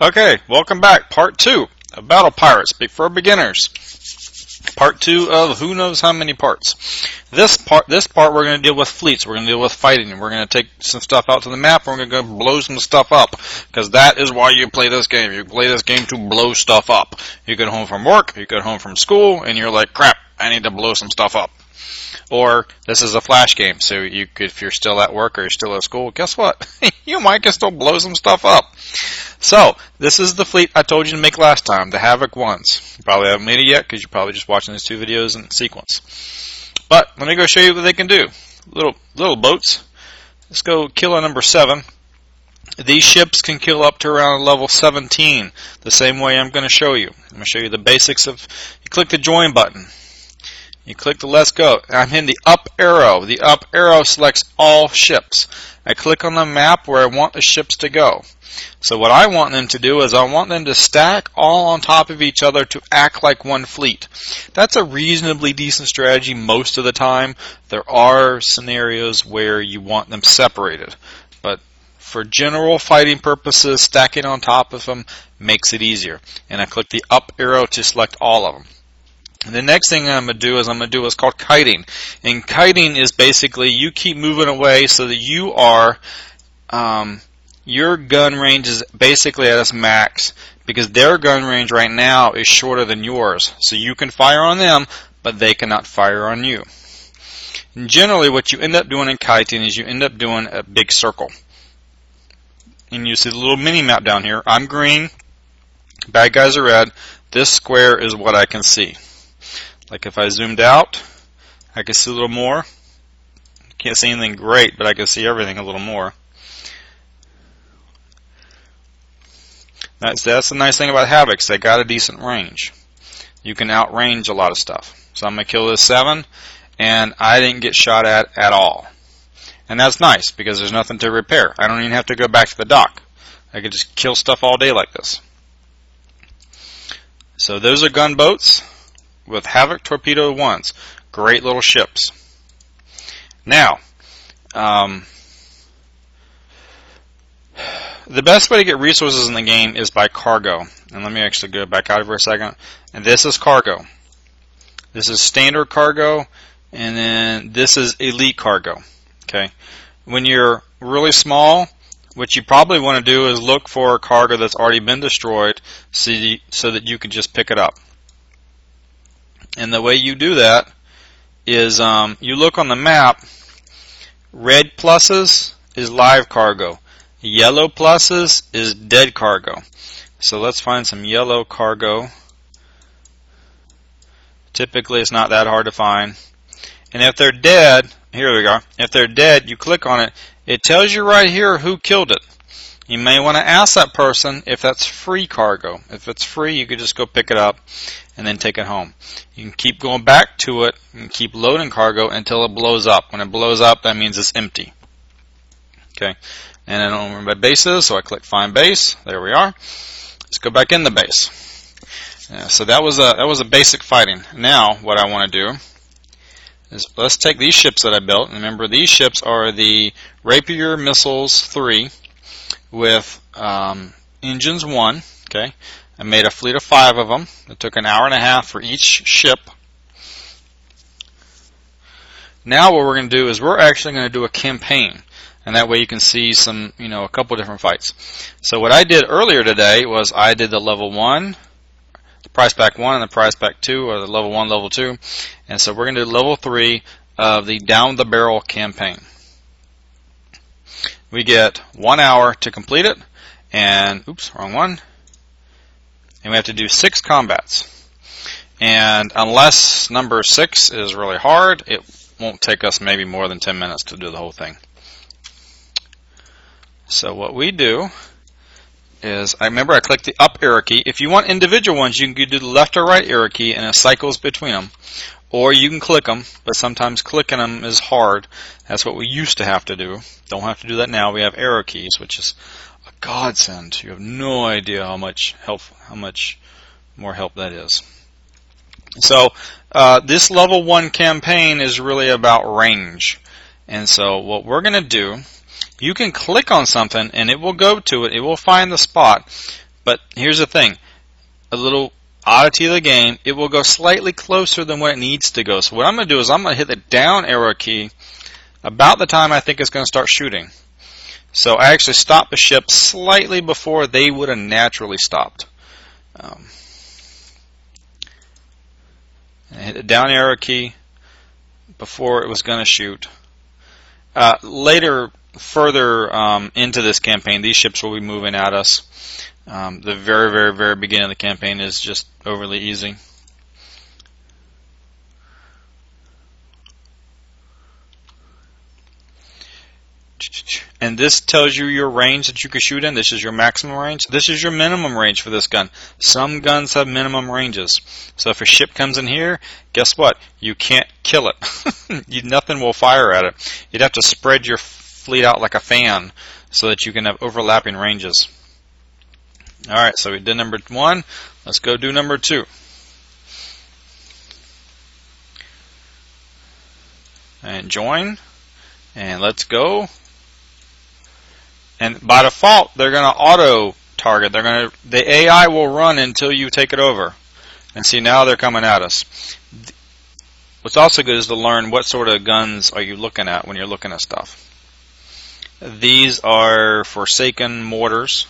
Okay, welcome back. Part 2 of Battle Pirates for beginners. Part 2 of who knows how many parts. This part we're going to deal with fleets. We're going to deal with fighting. We're going to take some stuff out to the map. We're going to go blow some stuff up. Because that is why you play this game. You play this game to blow stuff up. You get home from work, you get home from school, and you're like, crap, I need to blow some stuff up. Or this is a flash game, so you could, if you're still at work or you're still at school, guess what? You might can still blow some stuff up. So, this is the fleet I told you to make last time, the Havoc ones. You probably haven't made it yet because you're probably just watching these two videos in sequence. But let me go show you what they can do. Little boats. Let's go killer number 7. These ships can kill up to around level 17, the same way I'm going to show you. I'm going to show you the basics of. You click the join button. You click the let's go. I'm hitting the up arrow. The up arrow selects all ships. I click on the map where I want the ships to go. So what I want them to do is I want them to stack all on top of each other to act like one fleet. That's a reasonably decent strategy most of the time. There are scenarios where you want them separated. But for general fighting purposes, stacking on top of them makes it easier. And I click the up arrow to select all of them. The next thing I'm going to do is called kiting. And kiting is basically you keep moving away so that you are, your gun range is basically at its max because their gun range right now is shorter than yours. So you can fire on them, but they cannot fire on you. And generally what you end up doing in kiting is you end up doing a big circle. And you see the little mini map down here. I'm green, bad guys are red. This square is what I can see. Like if I zoomed out, I can see a little more. Can't see anything great, but I can see everything a little more. That's the nice thing about Havocs. They got a decent range. You can outrange a lot of stuff. So I'm going to kill this 7, and I didn't get shot at all. And that's nice, because there's nothing to repair. I don't even have to go back to the dock. I could just kill stuff all day like this. So those are gunboats with Havoc Torpedo 1s. Great little ships. Now, the best way to get resources in the game is by cargo. And let me actually go back out for a second. And this is cargo. This is standard cargo, and then this is elite cargo. Okay. When you're really small, what you probably want to do is look for a cargo that's already been destroyed so that you can just pick it up. And the way you do that is you look on the map. Red pluses is live cargo. Yellow pluses is dead cargo. So let's find some yellow cargo. Typically it's not that hard to find. And if they're dead, here we go. If they're dead, you click on it. It tells you right here who killed it. You may want to ask that person if that's free cargo. If it's free, you could just go pick it up and then take it home. You can keep going back to it and keep loading cargo until it blows up. When it blows up, that means it's empty. Okay. And I don't remember my base is, so I click Find Base. There we are. Let's go back in the base. So that was a basic fighting. Now, what I want to do is let's take these ships that I built. Remember, these ships are the Rapier Missiles 3 with engines 1. Okay. I made a fleet of 5 of them. It took an hour and a half for each ship. Now what we're going to do is we're actually going to do a campaign. And that way you can see some, a couple different fights. So what I did earlier today was I did the level 1, the prize pack 1 and the prize pack 2, or the level 1, level 2. And so we're going to do level 3 of the Down the Barrel campaign. We get 1 hour to complete it. And, oops, wrong one. And we have to do 6 combats. And unless number 6 is really hard, it won't take us maybe more than 10 minutes to do the whole thing. So what we do is, I click the up arrow key. If you want individual ones, you can do the left or right arrow key and it cycles between them. Or you can click them, but sometimes clicking them is hard. That's what we used to have to do. Don't have to do that now. We have arrow keys, which is a godsend. You have no idea how much more help that is. So this level 1 campaign is really about range. And so what we're going to do, you can click on something and it will go to it. It will find the spot. But here's the thing, a little oddity of the game, it will go slightly closer than what it needs to go. So what I'm going to do is I'm going to hit the down arrow key about the time I think it's going to start shooting. So I actually stopped the ship slightly before they would have naturally stopped. I hit the down arrow key before it was going to shoot. Later, further into this campaign, these ships will be moving at us. The very, very, very beginning of the campaign is just overly easy. And this tells you your range that you can shoot in. This is your maximum range. This is your minimum range for this gun. Some guns have minimum ranges. So if a ship comes in here, guess what? You can't kill it. Nothing will fire at it. You'd have to spread your fleet out like a fan so that you can have overlapping ranges. Alright, so we did number 1. Let's go do number 2. And join. And let's go. And by default, they're going to auto target. The AI will run until you take it over. And see, now they're coming at us. What's also good is to learn what sort of guns are you looking at when you're looking at stuff. These are Forsaken mortars.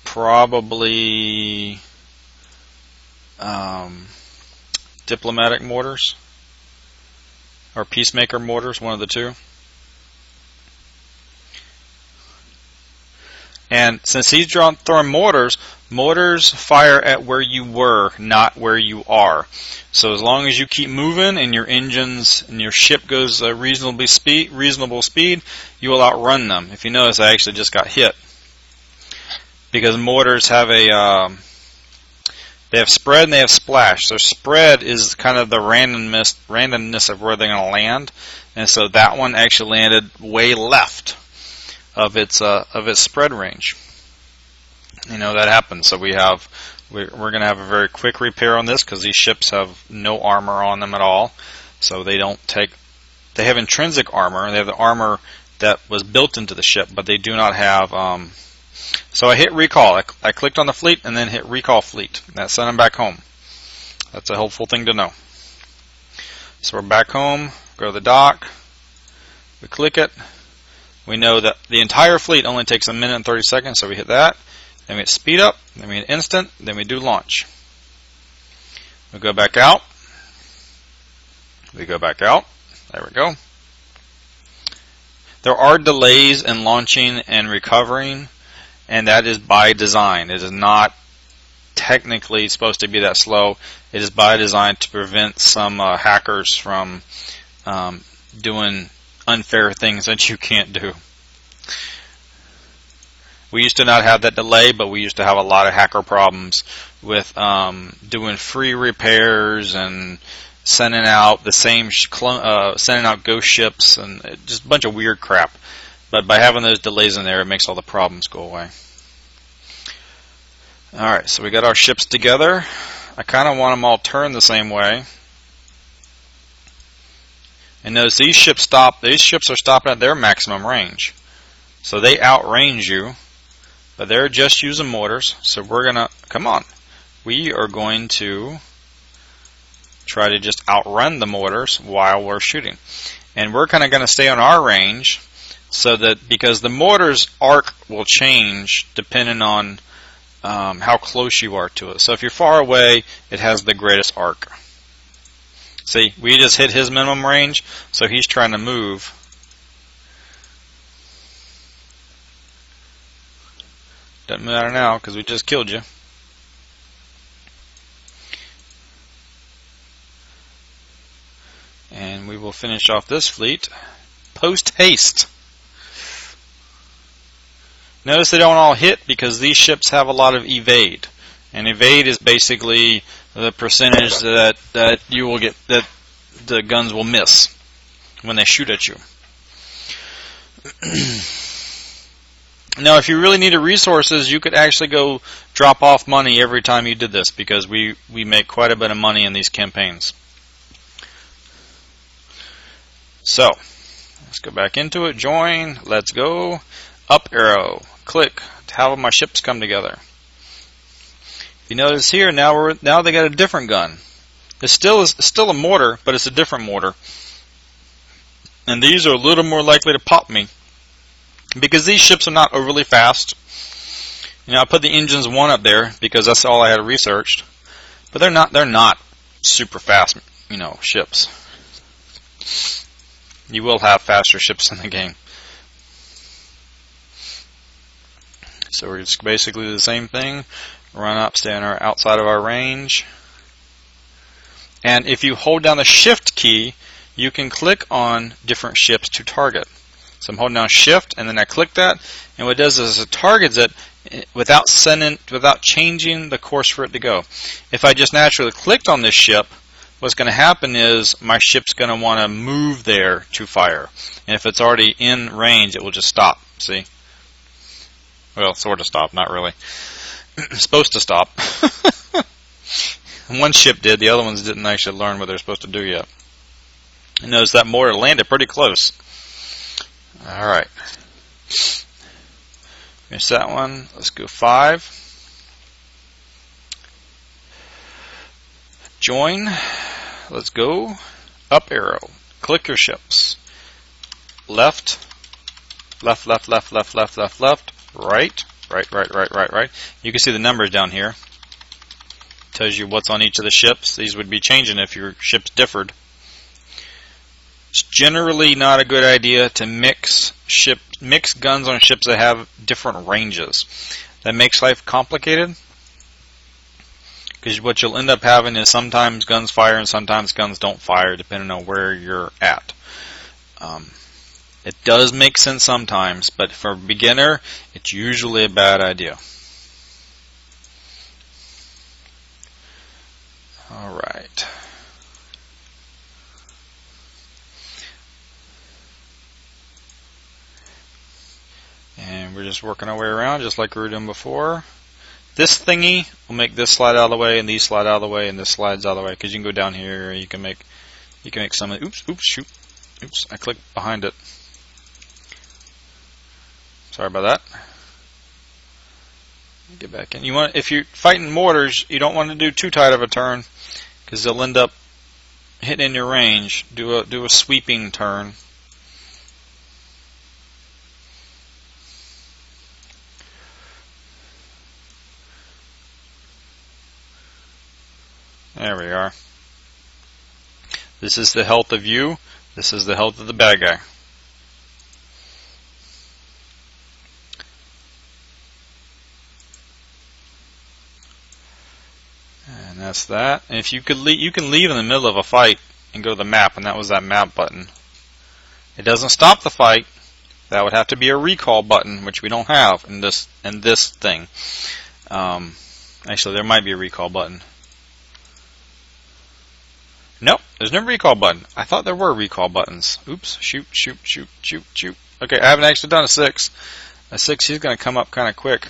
Probably diplomatic mortars. Or peacemaker mortars, one of the two. And since he's throwing mortars, mortars fire at where you were, not where you are. So as long as you keep moving and your engines and your ship goes reasonable speed, you will outrun them. If you notice, I actually just got hit. Because mortars have they have spread and they have splash. So spread is kind of the randomness of where they're going to land. And so that one actually landed way left of its spread range. You know, that happens. So we're going to have a very quick repair on this because these ships have no armor on them at all. So they have intrinsic armor. They have the armor that was built into the ship, but they do not have. So I hit recall. I clicked on the fleet and then hit recall fleet. That sent them back home. That's a helpful thing to know. So we're back home. Go to the dock. We click it. We know that the entire fleet only takes 1 minute and 30 seconds, so we hit that. Then we hit speed up. Then we hit instant. Then we do launch. We go back out. We go back out. There we go. There are delays in launching and recovering, and that is by design. It is not technically supposed to be that slow. It is by design to prevent some hackers from doing unfair things that you can't do. We used to not have that delay, but we used to have a lot of hacker problems with doing free repairs and sending out the same sending out ghost ships and just a bunch of weird crap. But by having those delays in there, it makes all the problems go away. Alright, so we got our ships together. I kind of want them all turned the same way. And notice these ships are stopping at their maximum range. So they outrange you, but they're just using mortars. So we are going to try to just outrun the mortars while we're shooting. And we're kind of going to stay on our range so that, because the mortar's arc will change depending on how close you are to it. So if you're far away, it has the greatest arc. See, we just hit his minimum range, so he's trying to move. Doesn't matter now, because we just killed you. And we will finish off this fleet. Post haste. Notice they don't all hit, because these ships have a lot of evade. And evade is basically the percentage that you will get, that the guns will miss when they shoot at you. Now, if you really needed resources, you could actually go drop off money every time you did this, because we make quite a bit of money in these campaigns. So, let's go back into it. Join. Let's go. Up arrow. Click to have my ships come together. You notice here now they got a different gun. It's still a mortar, but it's a different mortar. And these are a little more likely to pop me because these ships are not overly fast. You know, I put the engines 1 up there because that's all I had researched. But they're not super fast, you know, ships. You will have faster ships in the game. So we're just basically do the same thing. Run up, stay outside of our range. And if you hold down the Shift key, you can click on different ships to target. So I'm holding down Shift, and then I click that, and what it does is it targets it without changing the course for it to go. If I just naturally clicked on this ship, what's going to happen is my ship's going to want to move there to fire. And if it's already in range, it will just stop. See? Well, sort of stop, not really. It's supposed to stop. One ship did, the other ones didn't actually learn what they're supposed to do yet. And notice that mortar landed pretty close. Alright. Finish that one. Let's go 5. Join. Let's go. Up arrow. Click your ships. Left. Left, left, left, left, left, left, left. Right. Right, right, right, right, right. You can see the numbers down here. Tells you what's on each of the ships. These would be changing if your ships differed. It's generally not a good idea to mix guns on ships that have different ranges. That makes life complicated, because what you'll end up having is sometimes guns fire and sometimes guns don't fire, depending on where you're at. It does make sense sometimes, but for a beginner, it's usually a bad idea. Alright. And we're just working our way around just like we were doing before. This thingy will make this slide out of the way, and these slide out of the way, and this slides out of the way, because you can go down here and you can make some of shoot. Oops, I clicked behind it. Sorry about that. Get back in. If you're fighting mortars, you don't want to do too tight of a turn, because they'll end up hitting in your range. Do a sweeping turn. There we are. This is the health of you. This is the health of the bad guy. And that's that. And if you can leave in the middle of a fight and go to the map, and that was that map button. It doesn't stop the fight. That would have to be a recall button, which we don't have in this thing. Actually, there might be a recall button. Nope, there's no recall button. I thought there were recall buttons. Oops, shoot. Okay, I haven't actually done a 6. A 6, he's going to come up kind of quick.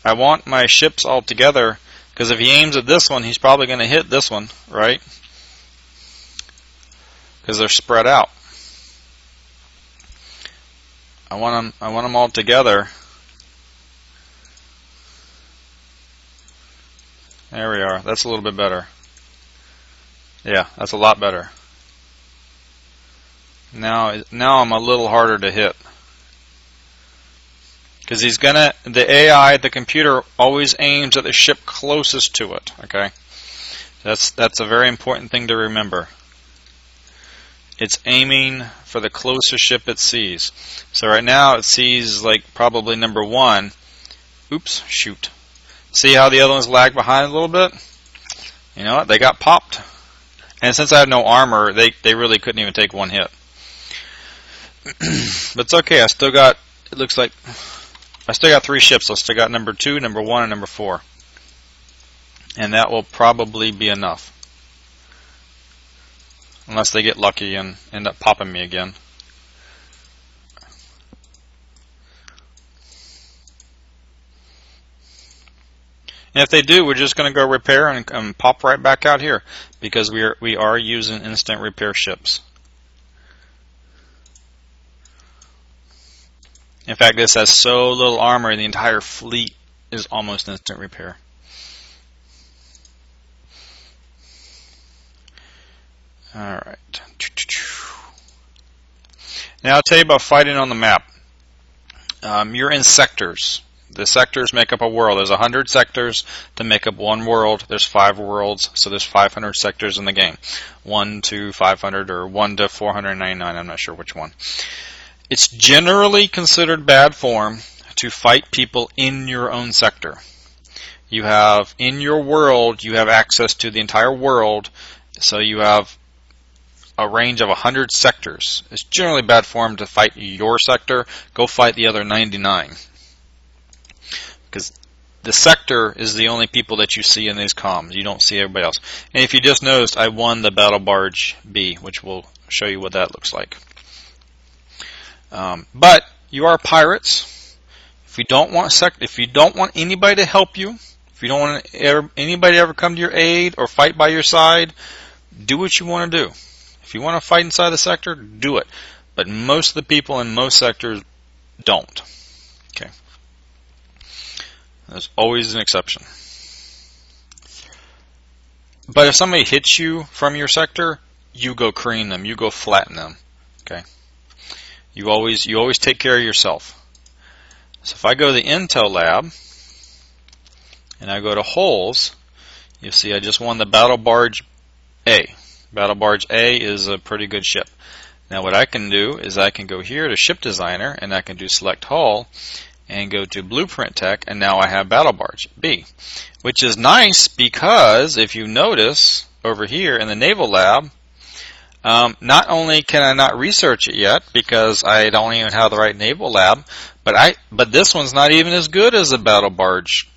I want my ships all together, because if he aims at this one, he's probably going to hit this one, right? Because they're spread out. I want them all together. There we are. That's a little bit better. Yeah, that's a lot better. Now I'm a little harder to hit. Because the AI, the computer, always aims at the ship closest to it, okay? That's a very important thing to remember. It's aiming for the closest ship it sees. So right now it sees like probably number 1. Oops, shoot. See how the other ones lag behind a little bit? You know what? They got popped. And since I have no armor, they really couldn't even take one hit. But it's okay. It looks like I still got 3 ships. I still got number 2, number 1, and number 4. And that will probably be enough. Unless they get lucky and end up popping me again. And if they do, we're just going to go repair and pop right back out here, because we are using instant repair ships. In fact, this has so little armor, the entire fleet is almost instant repair. Alright. Now I'll tell you about fighting on the map. You're in sectors. The sectors make up a world. There's 100 sectors to make up one world. There's 5 worlds, so there's 500 sectors in the game. 1 to 500 or 1 to 499, I'm not sure which one. It's generally considered bad form to fight people in your own sector. You have, in your world, you have access to the entire world, so you have a range of 100 sectors. It's generally bad form to fight your sector. Go fight the other 99. Because the sector is the only people that you see in these comms. You don't see everybody else. And if you just noticed, I won the Battle Barge B, which will show you what that looks like. But you are pirates. If you don't want anybody to help you, if you don't want anybody to ever come to your aid or fight by your side, do what you want to do. If you want to fight inside the sector, do it. But most of the people in most sectors don't. Okay. There's always an exception. But if somebody hits you from your sector, you go cream them. You go flatten them. Okay. You always take care of yourself. So if I go to the Intel lab and I go to holes, you'll see I just won the Battle Barge A. Battle Barge A is a pretty good ship. Now what I can do is I can go here to Ship Designer and I can do Select Hull and go to Blueprint Tech, and now I have Battle Barge B, which is nice because if you notice over here in the Naval Lab, not only can I not research it yet because I don't even have the right Naval Lab, but this one's not even as good as the Battle Barge,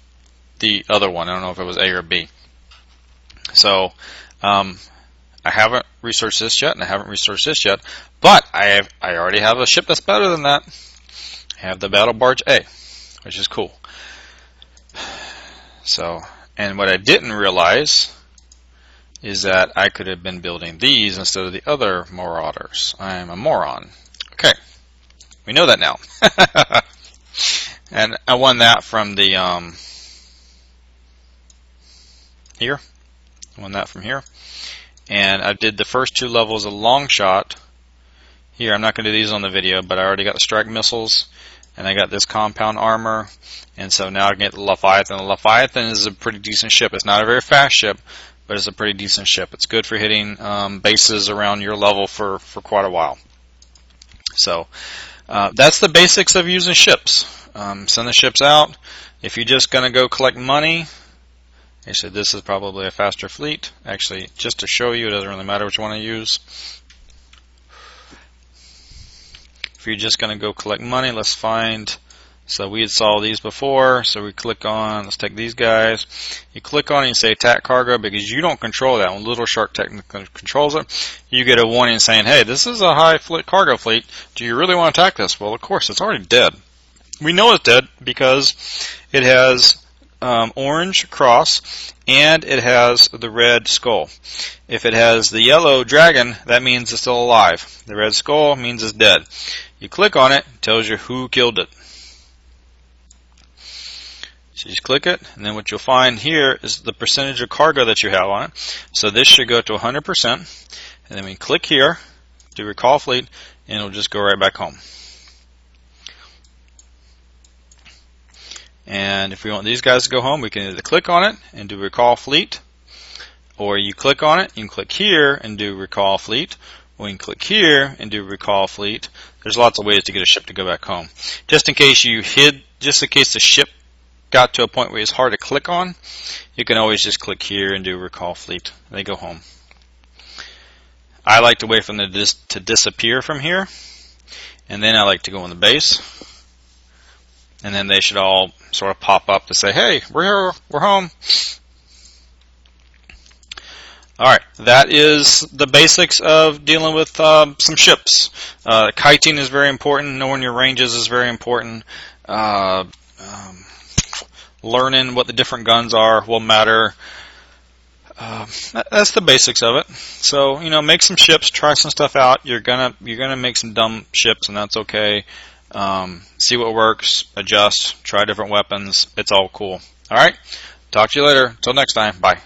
the other one. I don't know if it was A or B. So I haven't researched this yet, and I haven't researched this yet, but I already have a ship that's better than that. I have the Battle Barge A, which is cool. So, and what I didn't realize is that I could have been building these instead of the other Marauders. I am a moron. Okay, we know that now. And I won that from the here. I won that from here. And I did the first 2 levels of long shot. Here, I'm not going to do these on the video, but I already got the strike missiles, and I got this compound armor, and so now I can get the Leviathan. The Leviathan is a pretty decent ship. It's not a very fast ship, but it's a pretty decent ship. It's good for hitting bases around your level for quite a while. So that's the basics of using ships. Send the ships out. If you're just going to go collect money, actually this is probably a faster fleet. Actually, just to show you, it doesn't really matter which one I use. If you're just going to go collect money, let's find, so we had saw these before, so we click on, let's take these guys. You click on it and say attack cargo because you don't control that. When Little Shark technically controls it, you get a warning saying, hey, this is a high cargo fleet. Do you really want to attack this? Well, of course, it's already dead. We know it's dead because it has orange cross and it has the red skull. If it has the yellow dragon, that means it's still alive. The red skull means it's dead. You click on it, it tells you who killed it. So you just click it, and then what you'll find here is the percentage of cargo that you have on it. So this should go to 100%, and then we click here, do recall fleet, and it'll just go right back home. And if we want these guys to go home, we can either click on it and do recall fleet, or you click on it, you can click here and do recall fleet, or you can click here and do recall fleet. There's lots of ways to get a ship to go back home. Just in case just in case the ship got to a point where it's hard to click on, you can always just click here and do recall fleet. They go home. I like to wait for them to disappear from here, and then I like to go on the base, and then they should all sort of pop up to say, hey, we're here, we're home. Alright, that is the basics of dealing with some ships. Kiting is very important, knowing your ranges is very important. Learning what the different guns are will matter. That's the basics of it. So, make some ships, try some stuff out. You're gonna make some dumb ships, and that's okay. See what works, adjust, try different weapons. It's all cool. Alright, talk to you later. Until next time, bye.